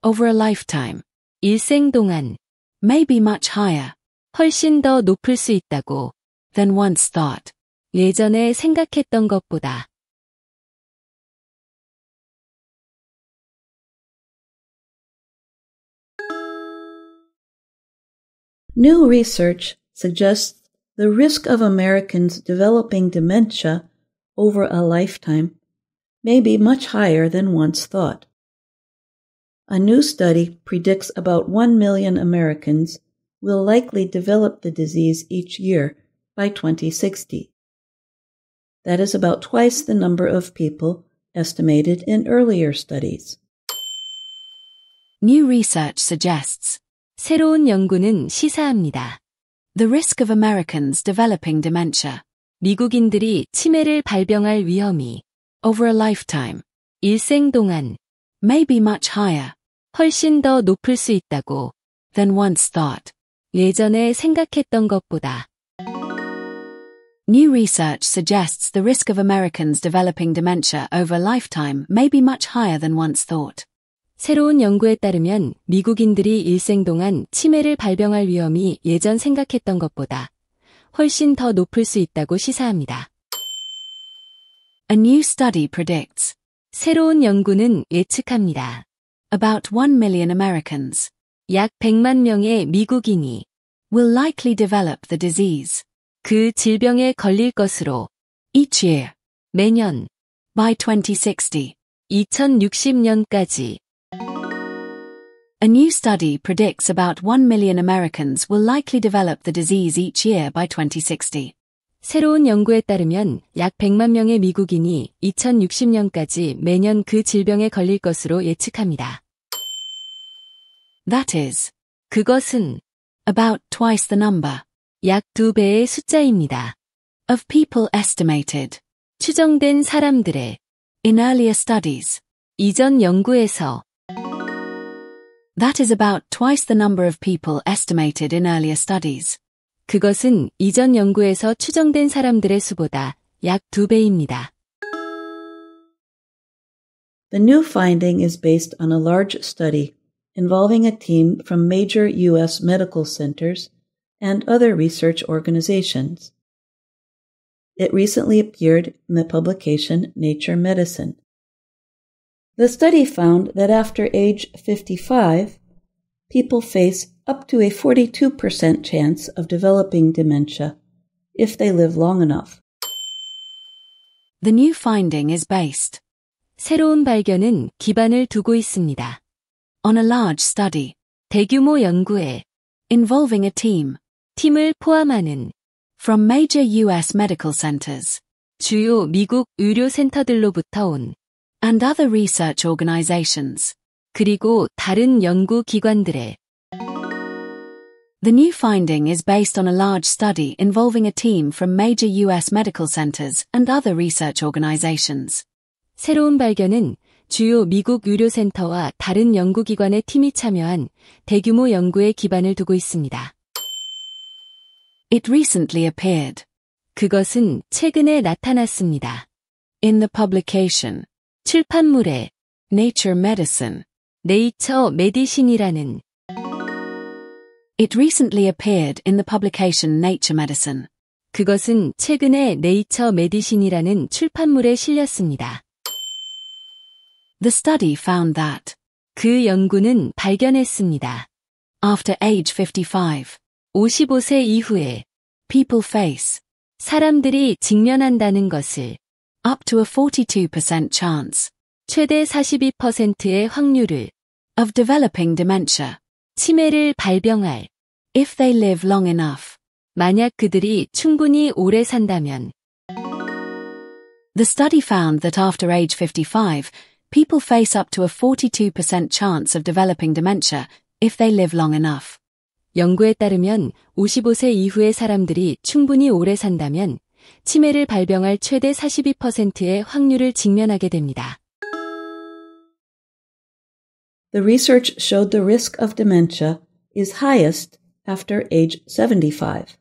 over a lifetime, 일생 동안, may be much higher, 훨씬 더 높을 수 있다고, than once thought, 예전에 생각했던 것보다. New research suggests the risk of Americans developing dementia over a lifetime may be much higher than once thought. A new study predicts about 1 million Americans will likely develop the disease each year by 2060. That is about twice the number of people estimated in earlier studies. New research suggests. 새로운 연구는 시사합니다. The risk of Americans developing dementia. 미국인들이 치매를 발병할 위험이 over a lifetime. 일생 동안 may be much higher. 훨씬 더 높을 수 있다고 than once thought. 예전에 생각했던 것보다. New research suggests the risk of Americans developing dementia over a lifetime may be much higher than once thought. 새로운 연구에 따르면 미국인들이 일생 동안 치매를 발병할 위험이 예전 생각했던 것보다 훨씬 더 높을 수 있다고 시사합니다. A new study predicts. 새로운 연구는 예측합니다. About 1 million Americans. 약 100만 명의 미국인이 will likely develop the disease. 그 질병에 걸릴 것으로 each year. 매년 by 2060. 2060년까지. A new study predicts about 1 million Americans will likely develop the disease each year by 2060. 새로운 연구에 따르면 약 100만 명의 미국인이 2060년까지 매년 그 질병에 걸릴 것으로 예측합니다. That is, 그것은 about twice the number, 약 2배의 숫자입니다. of people estimated, 추정된 사람들의 in earlier studies, 이전 연구에서 That is about twice the number of people estimated in earlier studies. 그것은 이전 연구에서 추정된 사람들의 수보다 약 2배입니다. The new finding is based on a large study involving a team from major U.S. medical centers and other research organizations. It recently appeared in the publication Nature Medicine. The study found that after age 55, people face up to a 42% chance of developing dementia if they live long enough. The new finding is based. 새로운 발견은 기반을 두고 있습니다. On a large study. 대규모 연구에 involving a team. 팀을 포함하는 from major U.S. medical centers. 주요 미국 의료센터들로부터 온 and other research organizations. 그리고 다른 연구 기관들의 The new finding is based on a large study involving a team from major U.S. medical centers and other research organizations. 새로운 발견은 주요 미국 의료센터와 다른 연구기관의 팀이 참여한 대규모 연구에 기반을 두고 있습니다. It recently appeared. 그것은 최근에 나타났습니다. In the publication. 출판물에 Nature Medicine, 네이처 메디신이라는 It recently appeared in the publication Nature Medicine. 그것은 최근에 네이처 메디신이라는 출판물에 실렸습니다. The study found that. 그 연구는 발견했습니다. After age 55. 55세 이후에 people face. 사람들이 직면한다는 것을 up to a 42% chance. 최대 42%의 확률을 of developing dementia. 치매를 발병할 if they live long enough. 만약 그들이 충분히 오래 산다면 The study found that after age 55, people face up to a 42% chance of developing dementia if they live long enough. 연구에 따르면 55세 이후의 사람들이 충분히 오래 산다면 치매를 발병할 최대 42%의 확률을 직면하게 됩니다. The research showed the risk of dementia is highest after age 75.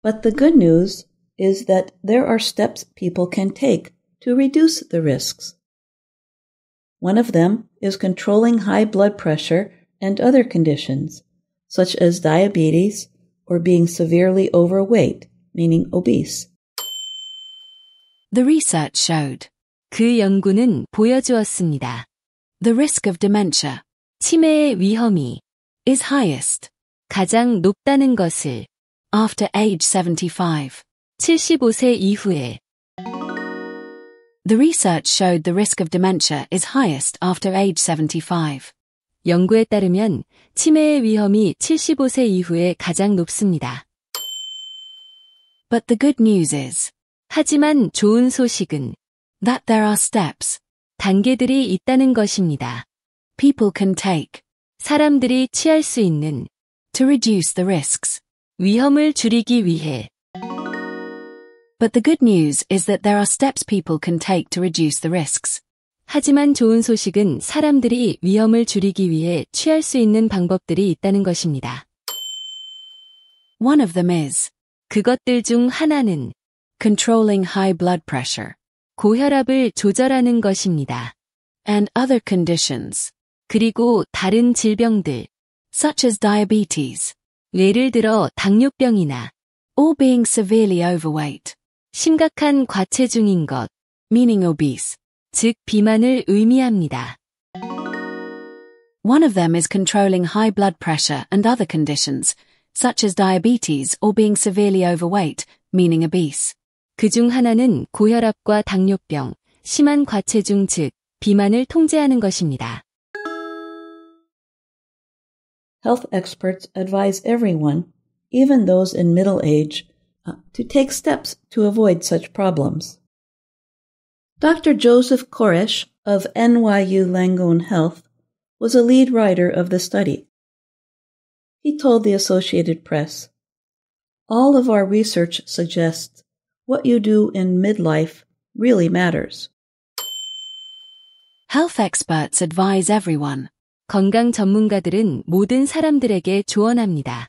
But the good news is that there are steps people can take to reduce the risks. One of them is controlling high blood pressure and other conditions, such as diabetes or being severely overweight, meaning obese. The research showed. 그 연구는 보여주었습니다. The risk of dementia, 치매의 위험이, is highest, 가장 높다는 것을, after age 75, 75세 이후에. The research showed the risk of dementia is highest after age 75. 연구에 따르면 치매의 위험이 75세 이후에 가장 높습니다. But the good news is, 하지만 좋은 소식은, that there are steps, 단계들이 있다는 것입니다. People can take, 사람들이 취할 수 있는, to reduce the risks, 위험을 줄이기 위해. But the good news is that there are steps people can take to reduce the risks. 하지만 좋은 소식은 사람들이 위험을 줄이기 위해 취할 수 있는 방법들이 있다는 것입니다. One of them is, 그것들 중 하나는, controlling high blood pressure, 고혈압을 조절하는 것입니다. And other conditions, 그리고 다른 질병들, such as diabetes, 예를 들어 당뇨병이나, or being severely overweight, 심각한 과체중인 것, meaning obese, 즉 비만을 의미합니다. One of them is controlling high blood pressure and other conditions, such as diabetes or being severely overweight, meaning obese. 그 중 하나는 고혈압과 당뇨병, 심한 과체중 즉 비만을 통제하는 것입니다. Health experts advise everyone, even those in middle age, to take steps to avoid such problems. Dr. Joseph Koresh of NYU Langone Health was a lead writer of the study. He told the Associated Press, "All of our research suggests what you do in midlife really matters." Health experts advise everyone. 건강 전문가들은 모든 사람들에게 조언합니다.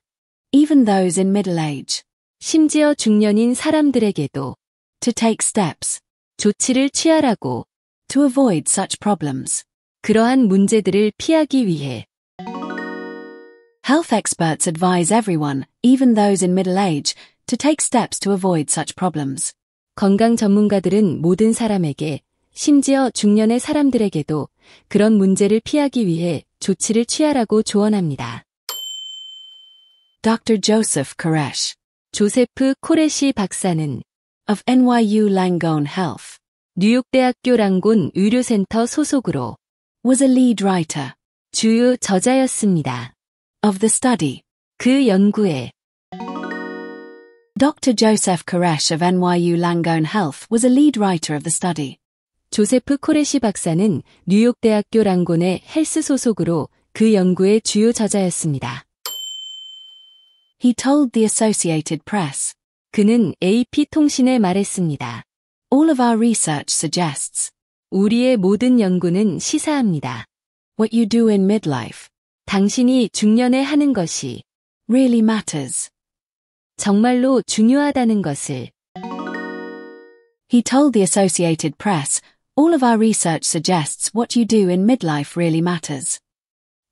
Even those in middle age. 심지어 중년인 사람들에게도 to take steps. 조치를 취하라고 to avoid such problems. 그러한 문제들을 피하기 위해. Health experts advise everyone, even those in middle age, to take steps to avoid such problems. 건강 전문가들은 모든 사람에게, 심지어 중년의 사람들에게도 그런 문제를 피하기 위해 조치를 취하라고 조언합니다. Dr. Joseph Koresh, 조세프 코레시 박사는 of NYU Langone Health, 뉴욕대학교 랑곤 의료센터 소속으로 was a lead writer, 주요 저자였습니다. of the study, 그 연구에 Dr. Joseph Koresh of NYU Langone Health was a lead writer of the study. 조세프 코레시 박사는 뉴욕대학교 랑곤의 헬스 소속으로 그 연구의 주요 저자였습니다. He told the Associated Press. 그는 AP통신에 말했습니다. All of our research suggests. 우리의 모든 연구는 시사합니다. What you do in midlife. 당신이 중년에 하는 것이 really matters. 정말로 중요하다는 것을. He told the Associated Press, all of our research suggests what you do in midlife really matters.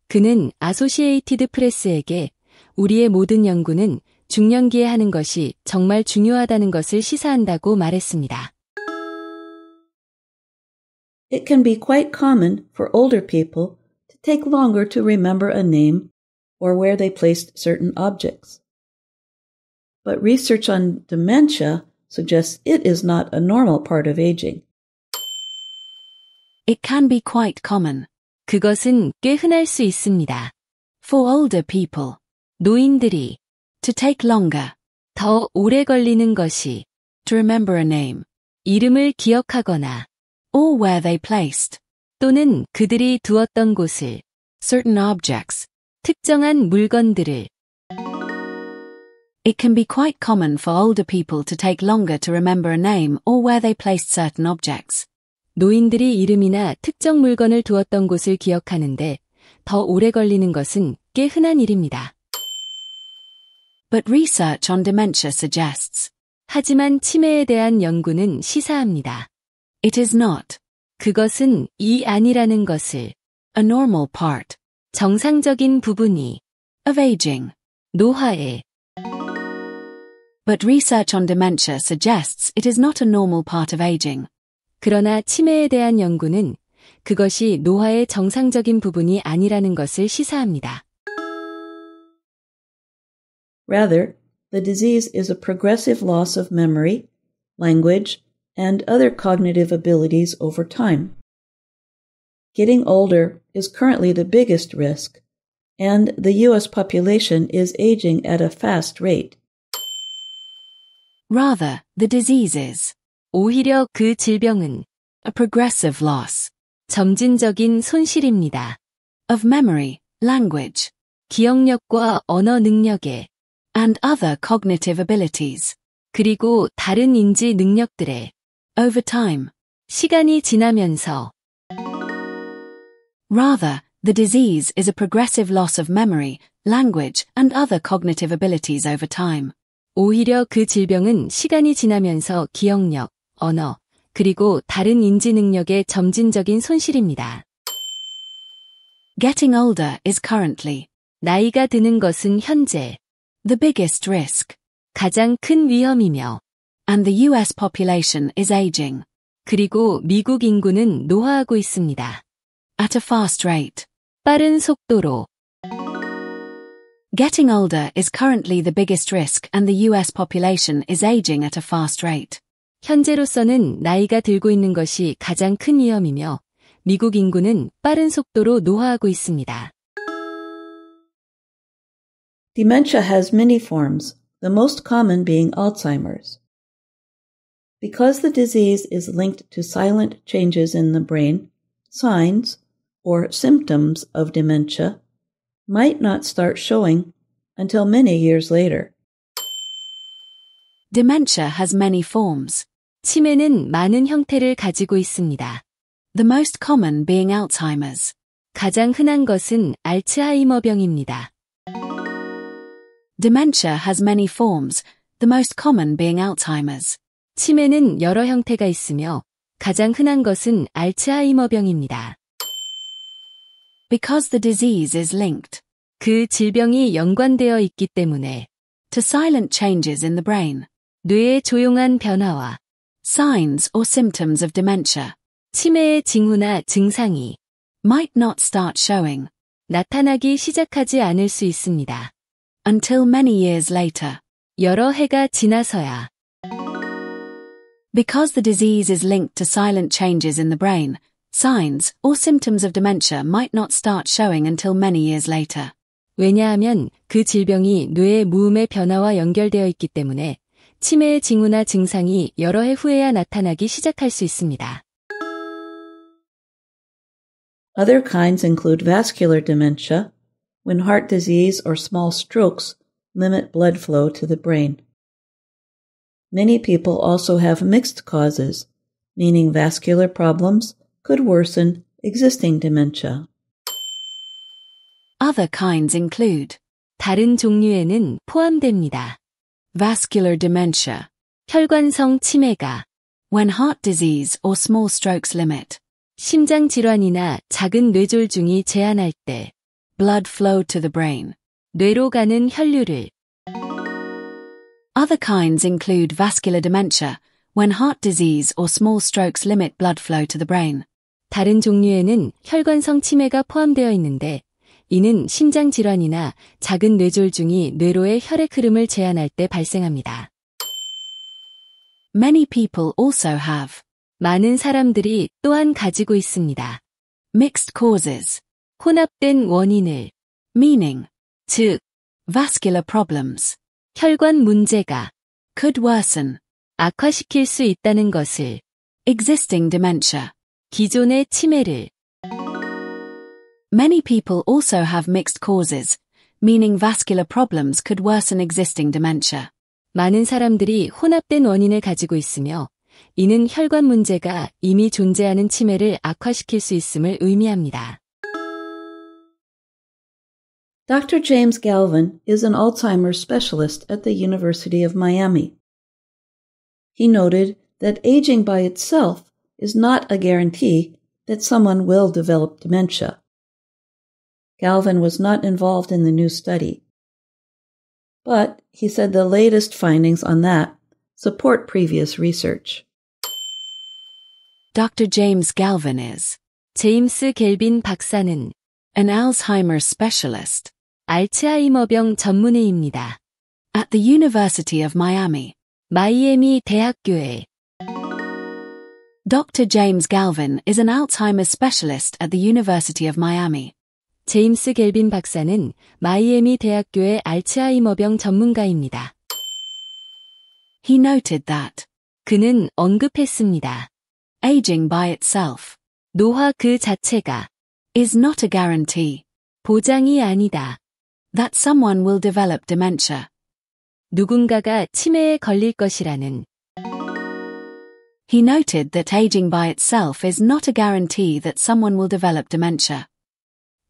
그는 아소시에이티드 프레스에게 우리의 모든 연구는 중년기에 하는 것이 정말 중요하다는 것을 시사한다고 말했습니다. It can be quite common for older people to take longer to remember a name or where they placed certain objects. But research on dementia suggests it is not a normal part of aging. It can be quite common. 그것은 꽤 흔할 수 있습니다. For older people, 노인들이 to take longer, 더 오래 걸리는 것이 to remember a name, 이름을 기억하거나 or where they placed, 또는 그들이 두었던 곳을 certain objects, 특정한 물건들을 It can be quite common for older people to take longer to remember a name or where they placed certain objects. 노인들이 이름이나 특정 물건을 두었던 곳을 기억하는데 더 오래 걸리는 것은 꽤 흔한 일입니다. But research on dementia suggests. 하지만 치매에 대한 연구는 시사합니다. It is not. 그것은 이 아니라는 것을 a normal part, 정상적인 부분이 of aging, 노화의 But research on dementia suggests it is not a normal part of aging. 그러나 치매에 대한 연구는 그것이 노화의 정상적인 부분이 아니라는 것을 시사합니다. Rather, the disease is a progressive loss of memory, language, and other cognitive abilities over time. Getting older is currently the biggest risk, and the U.S. population is aging at a fast rate. Rather, the disease is. 오히려 그 질병은 a progressive loss, 점진적인 손실입니다. of memory, language, 기억력과 언어 능력의 and other cognitive abilities, 그리고 다른 인지 능력들의 over time, 시간이 지나면서 Rather, the disease is a progressive loss of memory, language, and other cognitive abilities over time. 오히려 그 질병은 시간이 지나면서 기억력, 언어, 그리고 다른 인지 능력의 점진적인 손실입니다. Getting older is currently. 나이가 드는 것은 현재. The biggest risk. 가장 큰 위험이며. And the US population is aging. 그리고 미국 인구는 노화하고 있습니다. At a fast rate. 빠른 속도로. Getting older is currently the biggest risk and the US population is aging at a fast rate. 현재로서는 나이가 들고 있는 것이 가장 큰 위험이며 미국 인구는 빠른 속도로 노화하고 있습니다. Dementia has many forms, the most common being Alzheimer's. Because the disease is linked to silent changes in the brain, signs, or symptoms of dementia might not start showing until many years later. Dementia has many forms. 치매는 많은 형태를 가지고 있습니다. The most common being Alzheimer's. 가장 흔한 것은 알츠하이머병입니다. Dementia has many forms, the most common being Alzheimer's. 치매는 여러 형태가 있으며 가장 흔한 것은 알츠하이머병입니다. Because the disease is linked. 그 질병이 연관되어 있기 때문에 to silent changes in the brain. 뇌의 조용한 변화와 signs or symptoms of dementia. 치매의 징후나 증상이 might not start showing. 나타나기 시작하지 않을 수 있습니다. Until many years later. 여러 해가 지나서야. Because the disease is linked to silent changes in the brain, signs or symptoms of dementia might not start showing until many years later. 왜냐하면 그 질병이 뇌의 무음의 변화와 연결되어 있기 때문에 치매의 징후나 증상이 여러 해 후에야 나타나기 시작할 수 있습니다. Other kinds include vascular dementia, when heart disease or small strokes limit blood flow to the brain. Many people also have mixed causes, meaning vascular problems could worsen existing dementia. Other kinds include 다른 종류에는 포함됩니다. Vascular dementia, 혈관성 치매가 when heart disease or small strokes limit, 심장 질환이나 작은 뇌졸중이 제한할 때 blood flow to the brain, 뇌로 가는 혈류를 Other kinds include vascular dementia, when heart disease or small strokes limit blood flow to the brain. 다른 종류에는 혈관성 치매가 포함되어 있는데 이는 심장 질환이나 작은 뇌졸중이 뇌로의 혈액 흐름을 제한할 때 발생합니다. Many people also have. 많은 사람들이 또한 가지고 있습니다. Mixed causes. 혼합된 원인을. Meaning. 즉, vascular problems. 혈관 문제가 could worsen. 악화시킬 수 있다는 것을. Existing dementia. 기존의 치매를. Many people also have mixed causes, meaning vascular problems could worsen existing dementia. 많은 사람들이 혼합된 원인을 가지고 있으며 이는 혈관 문제가 이미 존재하는 치매를 악화시킬 수 있음을 의미합니다. Dr. James Galvin is an Alzheimer's specialist at the University of Miami. He noted that aging by itself is not a guarantee that someone will develop dementia. Galvin was not involved in the new study, but he said the latest findings on that support previous research. Dr. James Galvin is. 제임스 갤빈 박사는 an Alzheimer's specialist, 알츠하이머병 전문의입니다. At the University of Miami, 마이애미 대학교에. Dr. James Galvin is an Alzheimer's specialist at the University of Miami. 제임스 갤빈 박사는 마이애미 대학교의 알츠하이머병 전문가입니다. He noted that. 그는 언급했습니다. Aging by itself. 노화 그 자체가 is not a guarantee. 보장이 아니다. That someone will develop dementia. 누군가가 치매에 걸릴 것이라는. He noted that aging by itself is not a guarantee that someone will develop dementia.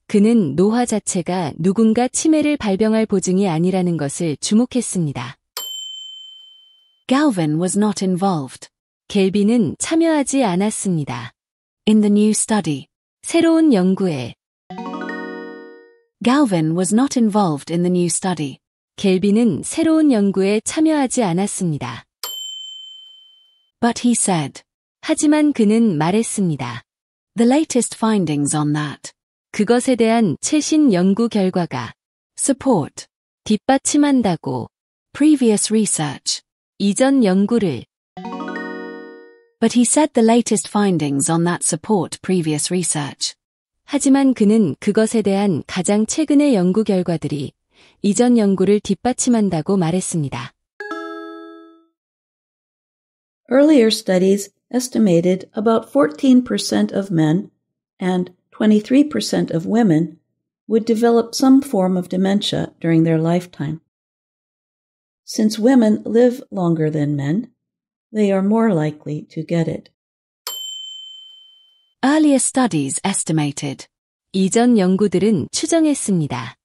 그는 노화 자체가 누군가 치매를 발병할 보증이 아니라는 것을 주목했습니다. Galvin was not involved. 갤빈은 참여하지 않았습니다. In the new study. 새로운 연구에. Galvin was not involved in the new study. 갤빈은 새로운 연구에 참여하지 않았습니다. But he said. 하지만 그는 말했습니다. The latest findings on that. 그것에 대한 최신 연구 결과가 support. 뒷받침한다고. Previous research. 이전 연구를. But he said the latest findings on that support previous research. 하지만 그는 그것에 대한 가장 최근의 연구 결과들이 이전 연구를 뒷받침한다고 말했습니다. Earlier studies estimated about 14% of men and 23% of women would develop some form of dementia during their lifetime. Since women live longer than men, they are more likely to get it. Earlier studies estimated. 이전 연구들은 추정했습니다.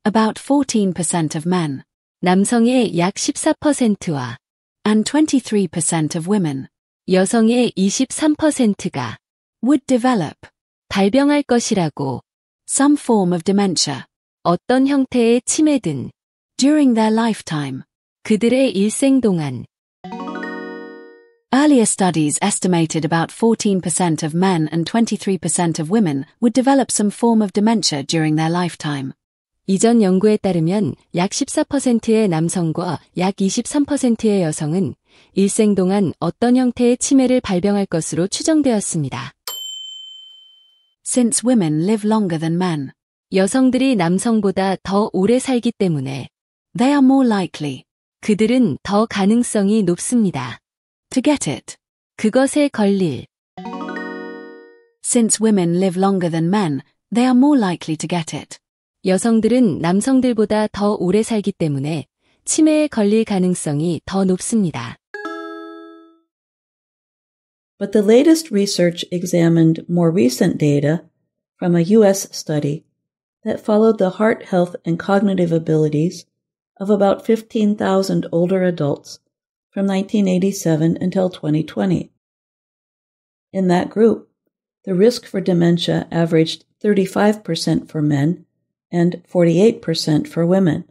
About 14% of men. 남성의 약 14%와 and 23% of women. 여성의 23%가 would develop. 발병할 것이라고. Some form of dementia. 어떤 형태의 치매든. During their lifetime. 그들의 일생 동안. Earlier studies estimated about 14% of men and 23% of women would develop some form of dementia during their lifetime. 이전 연구에 따르면 약 14%의 남성과 약 23%의 여성은 일생 동안 어떤 형태의 치매를 발병할 것으로 추정되었습니다. Since women live longer than men. 여성들이 남성보다 더 오래 살기 때문에 they are more likely. 그들은 더 가능성이 높습니다. To get it. 그것에 걸릴. Since women live longer than men, they are more likely to get it. 여성들은 남성들보다 더 오래 살기 때문에 치매에 걸릴 가능성이 더 높습니다. But the latest research examined more recent data from a U.S. study that followed the heart health and cognitive abilities of about 15,000 older adults from 1987 until 2020. In that group, the risk for dementia averaged 35% for men and 48% for women.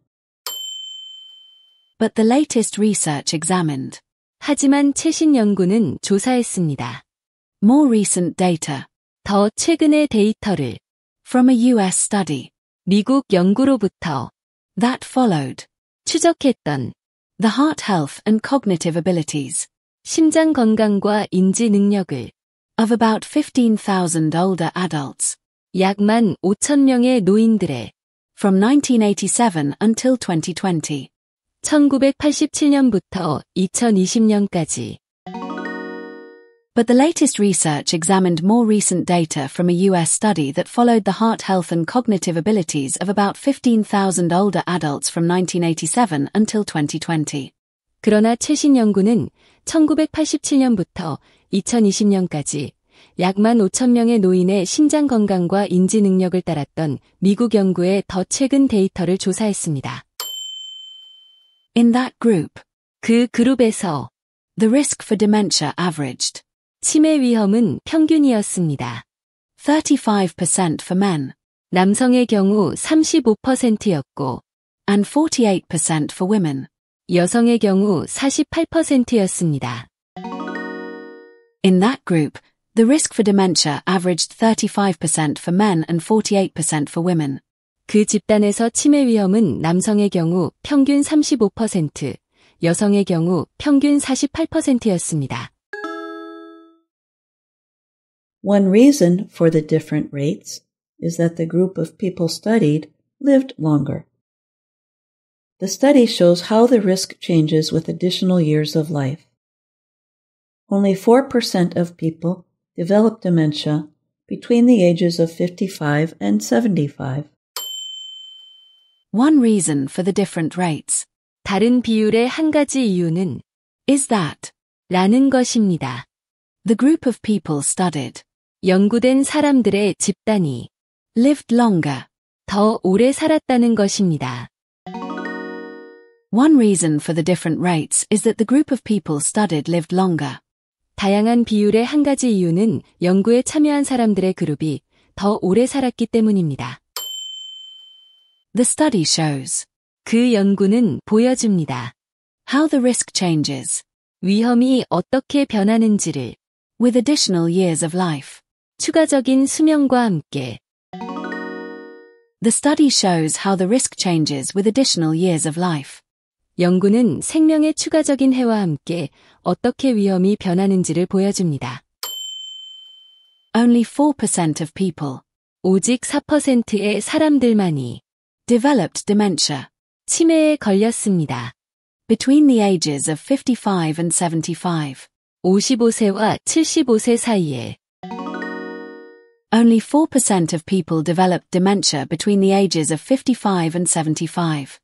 But the latest research examined. 하지만 최신 연구는 조사했습니다. More recent data. 더 최근의 데이터를. From a US study. 미국 연구로부터. That followed. 추적했던. The heart health and cognitive abilities. 심장 건강과 인지 능력을. Of about 15,000 older adults. 약 15,000명의 노인들의. From 1987 until 2020. 1987년부터 2020년까지. But the latest research examined more recent data from a US study that followed the heart health and cognitive abilities of about 15,000 older adults from 1987 until 2020. 그러나 최신 연구는 1987년부터 2020년까지 약 15,000명의 노인의 심장 건강과 인지 능력을 따랐던 미국 연구의 더 최근 데이터를 조사했습니다. In that group, 그 그룹에서 the risk for dementia averaged. 치매 위험은 평균이었습니다. 35% for men. 남성의 경우 35%였고, and 48% for women. 여성의 경우 48%였습니다. In that group, the risk for dementia averaged 35% for men and 48% for women. 그 집단에서 치매 위험은 남성의 경우 평균 35%, 여성의 경우 평균 48%였습니다. One reason for the different rates is that the group of people studied lived longer. The study shows how the risk changes with additional years of life. Only 4% of people develop dementia between the ages of 55 and 75. One reason for the different rates. 다른 비율의 한 가지 이유는 is that 라는 것입니다. The group of people studied. 연구된 사람들의 집단이 lived longer. 더 오래 살았다는 것입니다. One reason for the different rates is that the group of people studied lived longer. 다양한 비율의 한 가지 이유는 연구에 참여한 사람들의 그룹이 더 오래 살았기 때문입니다. The study shows. 그 연구는 보여줍니다. How the risk changes. 위험이 어떻게 변하는지를 with additional years of life. 추가적인 수명과 함께. The study shows how the risk changes with additional years of life. 연구는 생명의 추가적인 해와 함께 어떻게 위험이 변하는지를 보여줍니다. Only 4% of people. 오직 4%의 사람들만이 developed dementia. 치매에 걸렸습니다. Between the ages of 55 and 75. 55세와 75세 사이에. Only 4% of people developed dementia between the ages of 55 and 75.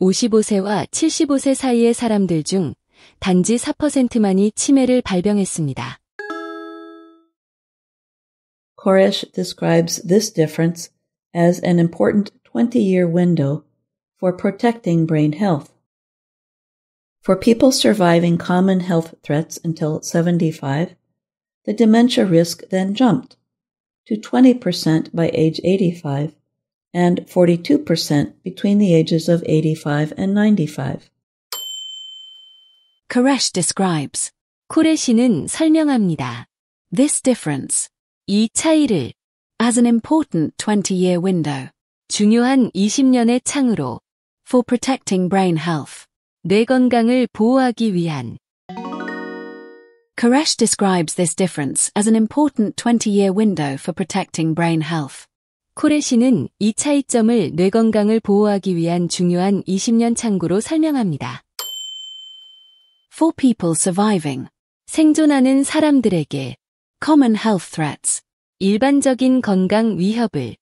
55세와 75세 사이의 사람들 중 단지 4%만이 치매를 발병했습니다. Koresh describes this difference as an important 20-year window for protecting brain health. For people surviving common health threats until 75, the dementia risk then jumped to 20% by age 85 and 42% between the ages of 85 and 95. Koresh describes. 코레시는 설명합니다. This difference. 이 차이를 as an important 20-year window. 중요한 20년의 창으로 for protecting brain health. 뇌 건강을 보호하기 위한. Koresh describes this difference as an important 20-year window for protecting brain health. 코레시는 이 차이점을 뇌 건강을 보호하기 위한 중요한 20년 창구로 설명합니다. For people surviving. 생존하는 사람들에게 common health threats. 일반적인 건강 위협을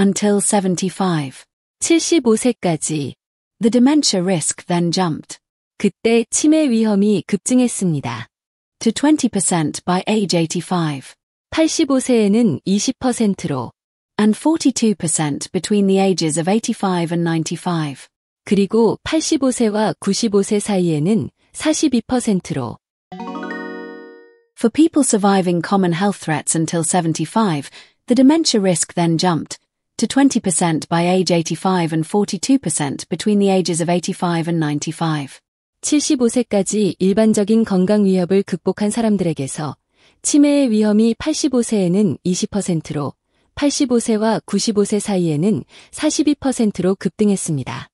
until 75. 75세까지. The dementia risk then jumped. 그때 치매 위험이 급증했습니다. To 20% by age 85. 85세에는 20%로. And 42% between the ages of 85 and 95. 그리고 85세와 95세 사이에는 42%로. For people surviving common health threats until 75, the dementia risk then jumped to 20% by age 85 and 42% between the ages of 85 and 95. 75세까지 일반적인 건강 위협을 극복한 사람들에게서 치매의 위험이 85세에는 20%로 85세와 95세 사이에는 42%로 급등했습니다.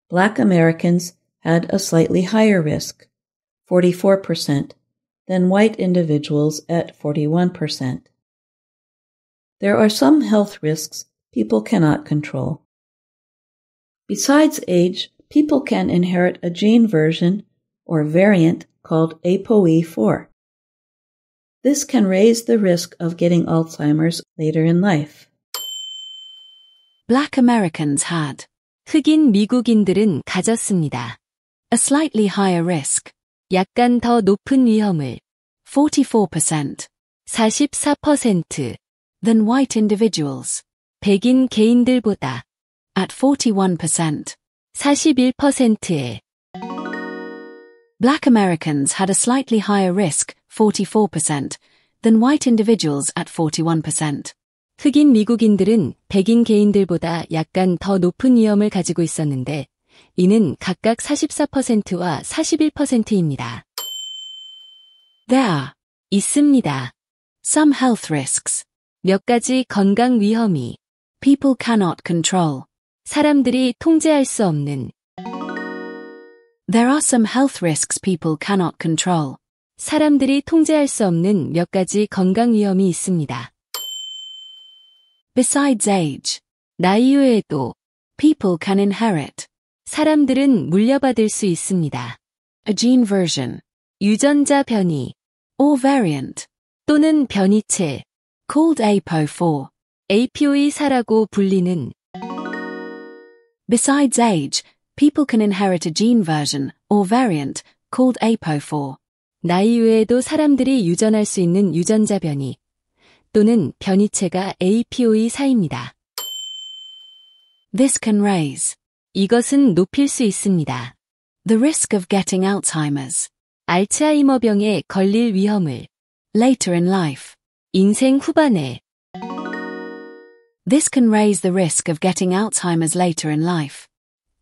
Black Americans had a slightly higher risk, 44%, than white individuals at 41%. There are some health risks people cannot control. Besides age, people can inherit a gene version or variant called ApoE4. This can raise the risk of getting Alzheimer's later in life. Black Americans had. 흑인 미국인들은 가졌습니다. A slightly higher risk. 약간 더 높은 위험을. 44%. 44%. Than white individuals. 백인 개인들보다. At 41%. 41%에. Black Americans had a slightly higher risk, 44%, than white individuals at 41%. 흑인 미국인들은 백인 개인들보다 약간 더 높은 위험을 가지고 있었는데 이는 각각 44%와 41%입니다. There are 있습니다. Some health risks. 몇 가지 건강 위험이 people cannot control. 사람들이 통제할 수 없는 There are some health risks people cannot control. 사람들이 통제할 수 없는 몇 가지 건강 위험이 있습니다. Besides age. 나이 외에도 people can inherit. 사람들은 물려받을 수 있습니다. A gene version. 유전자 변이 or variant 또는 변이체 called APOE4. APOE4라고 불리는 Besides age, people can inherit a gene version or variant called APOE4. 나이 외에도 사람들이 유전할 수 있는 유전자 변이 또는 변이체가 APOE4입니다. This can raise. 이것은 높일 수 있습니다. The risk of getting Alzheimer's. 알츠하이머병에 걸릴 위험을 later in life. 인생 후반에 This can raise the risk of getting Alzheimer's later in life.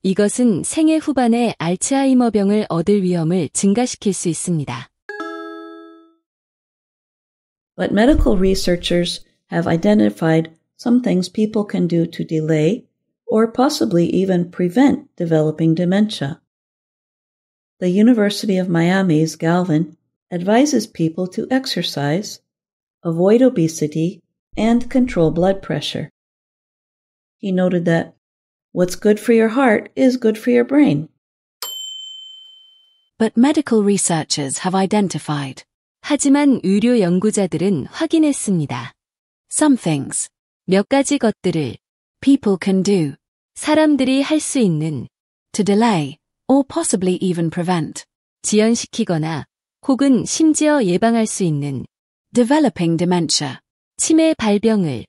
이것은 생애 후반에 알츠하이머병을 얻을 위험을 증가시킬 수 있습니다. But medical researchers have identified some things people can do to delay or possibly even prevent developing dementia. The University of Miami's Galvin advises people to exercise, avoid obesity, and control blood pressure. He noted that what's good for your heart is good for your brain. But medical researchers have identified. 하지만 의료 연구자들은 확인했습니다. Some things. 몇 가지 것들을 people can do. 사람들이 할 수 있는 to delay or possibly even prevent. 지연시키거나 혹은 심지어 예방할 수 있는 developing dementia. 치매 발병을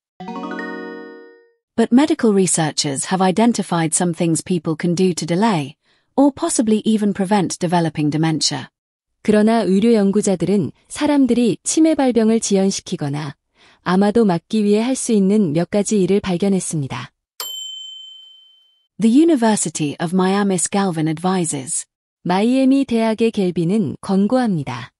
But medical researchers have identified some things people can do to delay or possibly even prevent developing dementia. 그러나 의료 연구자들은 사람들이 치매 발병을 지연시키거나 아마도 막기 위해 할 수 있는 몇 가지 일을 발견했습니다. The University of Miami's Galvin advises. 마이애미 대학의 갤빈은 권고합니다.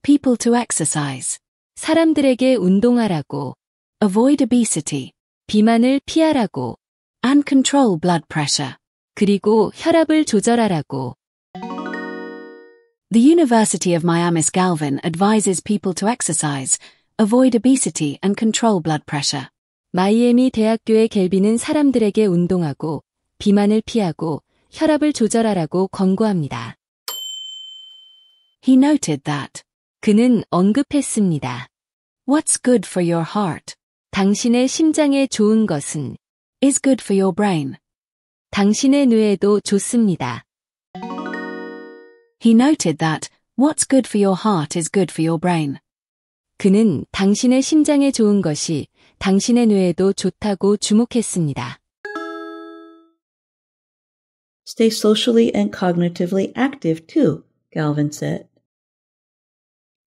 People to exercise. 사람들에게 운동하라고. Avoid obesity. 비만을 피하라고. And control blood pressure. 그리고 혈압을 조절하라고. The University of Miami's Galvin advises people to exercise, avoid obesity and control blood pressure. 마이애미 대학교의 갤빈은 사람들에게 운동하고, 비만을 피하고, 혈압을 조절하라고 권고합니다. He noted that. 그는 언급했습니다. What's good for your heart? 당신의 심장에 좋은 것은 is good for your brain. 당신의 뇌에도 좋습니다. He noted that what's good for your heart is good for your brain. 그는 당신의 심장에 좋은 것이 당신의 뇌에도 좋다고 주목했습니다. Stay socially and cognitively active too, Galvin said.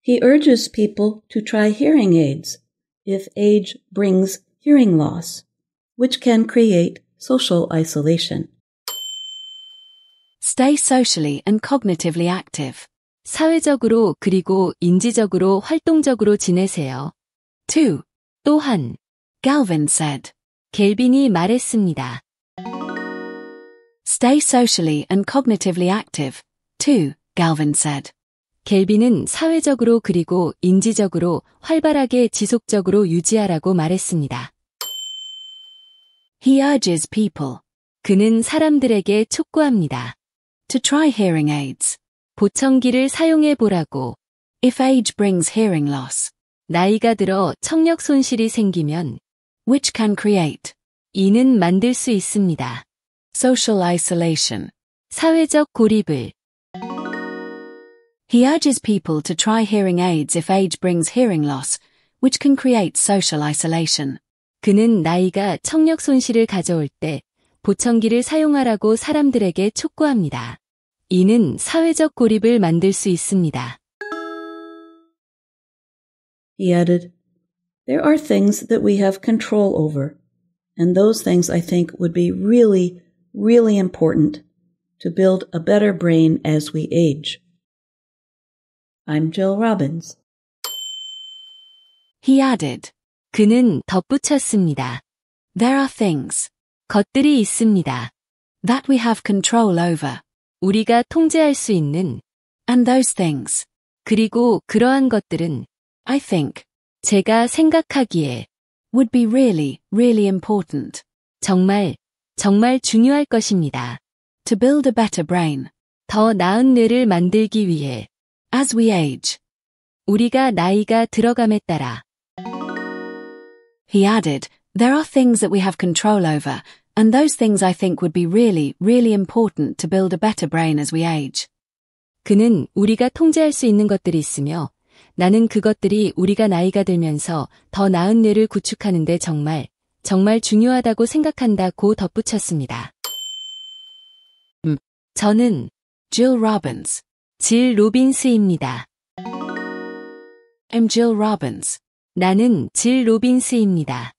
He urges people to try hearing aids if age brings hearing loss, which can create social isolation. Stay socially and cognitively active. 사회적으로 그리고 인지적으로 활동적으로 지내세요. 2. 또한, Galvin said. 갤빈이 말했습니다. Stay socially and cognitively active. 2. Galvin said. 갤빈은 사회적으로 그리고 인지적으로 활발하게 지속적으로 유지하라고 말했습니다. He urges people. 그는 사람들에게 촉구합니다. To try hearing aids. 보청기를 사용해 보라고. If age brings hearing loss. 나이가 들어 청력 손실이 생기면 which can create. 이는 만들 수 있습니다. Social isolation. 사회적 고립을 He urges people to try hearing aids if age brings hearing loss, which can create social isolation. 그는 나이가 청력 손실을 가져올 때 보청기를 사용하라고 사람들에게 촉구합니다. 이는 사회적 고립을 만들 수 있습니다. He added, "There are things that we have control over, and those things I think would be really, really important to build a better brain as we age." I'm Jill Robbins. He added. 그는 덧붙였습니다. There are things. 것들이 있습니다. That we have control over. 우리가 통제할 수 있는. And those things. 그리고 그러한 것들은 I think. 제가 생각하기에 would be really, really important. 정말, 정말 중요할 것입니다. To build a better brain. 더 나은 뇌를 만들기 위해. As we age. 우리가 나이가 들어감에 따라. He added, "There are things that we have control over, and those things I think would be really, really important to build a better brain as we age." 그는 우리가 통제할 수 있는 것들이 있으며 나는 그것들이 우리가 나이가 들면서 더 나은 뇌를 구축하는 데 정말, 정말 중요하다고 생각한다고 덧붙였습니다. 저는 Jill Robbins, 질 로빈스입니다. I'm Jill Robbins. 나는 질 로빈스입니다.